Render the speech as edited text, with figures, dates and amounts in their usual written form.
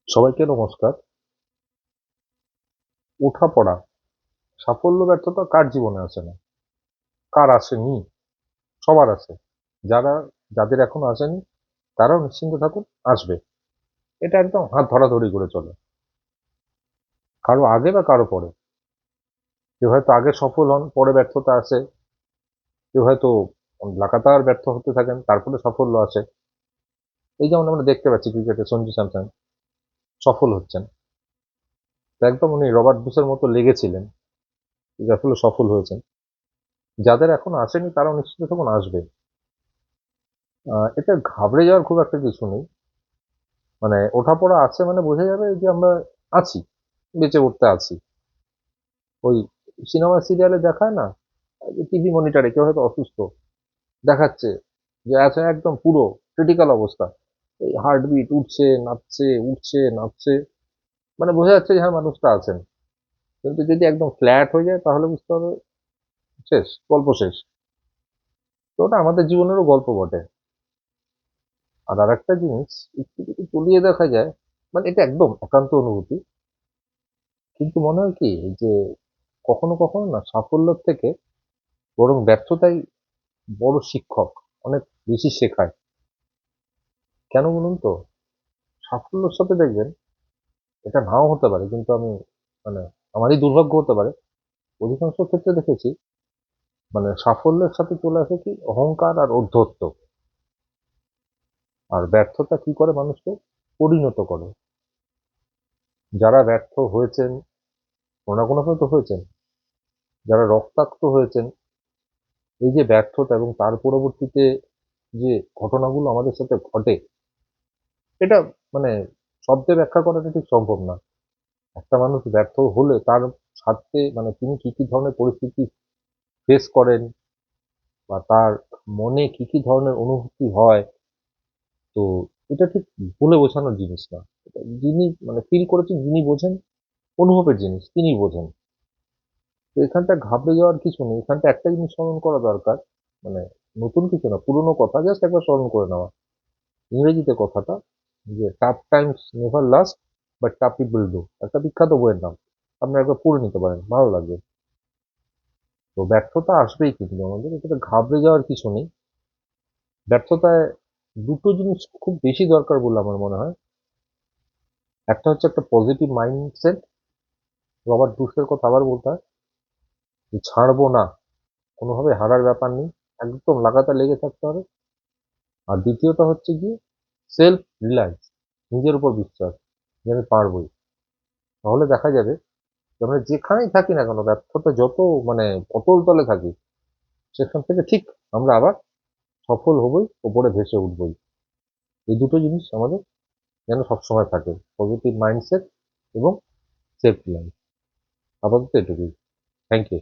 সবাইকে নমস্কার। ওঠাপড়া, সাফল্য ব্যর্থতা কার জীবনে আসে না? কার আসেনি? সবার আছে। যাদের এখনো আসেনি তারাও নিশ্চিন্ত থাকুন, আসবে। এটা একদম হাত ধরাধরি করে চলে। কারো আগে বা কারো পরে। কেউ হয়তো আগে সফল হন, পরে ব্যর্থতা আসে। কেউ হয়তো লাগাতার ব্যর্থ হতে থাকেন, তারপরে সাফল্য আসে। এই যেমন আমরা দেখতে পাচ্ছি ক্রিকেটে সঞ্জু স্যামসন সফল হচ্ছেন। তো একদম উনি রবার্ট বুশের মতো লেগেছিলেন, যার ফলে সফল হয়েছেন। যাদের এখনো আসেনি তারাও নিশ্চিন্ত থাকুন, আসবে। এতে ঘাবড়ে যাওয়ার খুব একটা কিছু নেই। মানে ওঠাপড়া আছে মানে বোঝা যাবে যে আমরা আছি, বেঁচে উঠতে আছি। ওই সিনেমা সিরিয়ালে দেখায় না, টিভি মনিটরে কেউ হয়তো অসুস্থ দেখাচ্ছে, যে আছে একদম পুরো ক্রিটিক্যাল অবস্থা, এই হার্টবিট উঠছে নাচছে, উঠছে নাচছে, মানে বোঝা যাচ্ছে যে হ্যাঁ মানুষটা আছেন। কিন্তু যদি একদম ফ্ল্যাট হয়ে যায় তাহলে বুঝতে হবে শেষ, গল্প শেষ। তো ওটা আমাদের জীবনেরও গল্প বটে। আর আরেকটা জিনিস, একটু যদি তলিয়ে দেখা যায়, মানে এটা একদম একান্ত অনুভূতি, কিন্তু মনে হয় কি যে কখনো কখনো না সাফল্যের থেকে বরং ব্যর্থতাই বড় শিক্ষক, অনেক বেশি শেখায়। কেন বলুন তো? সাফল্যের সাথে দেখবেন, এটা নাও হতে পারে, কিন্তু আমি মানে আমারই দুর্ভাগ্য হতে পারে, অধিকাংশ ক্ষেত্রে দেখেছি মানে সাফল্যের সাথে চলে আসে কি অহংকার আর ঔদ্ধত্য। আর ব্যর্থতা কি করে মানুষকে পরিণত করে। যারা ব্যর্থ হয়েছেন, কোনো না কোনোভাবে তো হয়েছেন, যারা রক্তাক্ত হয়েছেন, এই যে ব্যর্থতা এবং তার পরবর্তীতে যে ঘটনাগুলো আমাদের সাথে ঘটে, এটা মানে শব্দে ব্যাখ্যা করাটা ঠিক সম্ভব না। একটা মানুষ ব্যর্থ হলে তার সাথে মানে তিনি কি কি ধরনের পরিস্থিতি ফেস করেন, বা তার মনে কি কি ধরনের অনুভূতি হয়, তো এটা ঠিক বলে বোঝানোর জিনিস না। এটা যিনি মানে ফিল করেছেন, যিনি বোঝেন, অনুভবের জিনিস তিনি বোঝেন। তো এখানটা ঘাবড়ে যাওয়ার কিছু নেই, এখানটা একটা জিনিস স্মরণ করা দরকার, মানে নতুন কিছু না, পুরোনো কথা জাস্ট একবার স্মরণ করে নেওয়া। ইংরেজিতে কথাটা, যে tough Times never last, but tough people do, একটা বিখ্যাত বইয়ের নাম। আপনারা একবার পড়ে নিতে পারেন, ভালো লাগবে। তো ব্যর্থতা আসবেই, কিন্তু আমাদের এটাতে ঘাবড়ে যাওয়ার কিছু নেই। ব্যর্থতায় দুটো জিনিস খুব বেশি দরকার বলে আমার মনে হয়। একটা হচ্ছে একটা পজিটিভ মাইন্ডসেট, রবার্ট ব্রুসের কথা আবার বলতে হয়, যে ছাড়বো না, কোনোভাবে হারার ব্যাপার নেই, একদম লাগাতার লেগে থাকতে হবে। আর দ্বিতীয়টা হচ্ছে গিয়ে সেলফ রিলায়েন্স, নিজের উপর বিশ্বাস, যে আমি পারবোই। তাহলে দেখা যাবে যে আমরা যেখানেই থাকি না কেন, ব্যর্থতা যত মানে অতল তলে থাকি, সেখান থেকে ঠিক আমরা আবার সফল হবই, ওপরে ভেসে উঠবই। এই দুটো জিনিস আমাদের যেন সবসময় থাকে, পজিটিভ মাইন্ডসেট এবং সেলফ রিলায়েন্স। আপাতত এটুকুই। Thank you.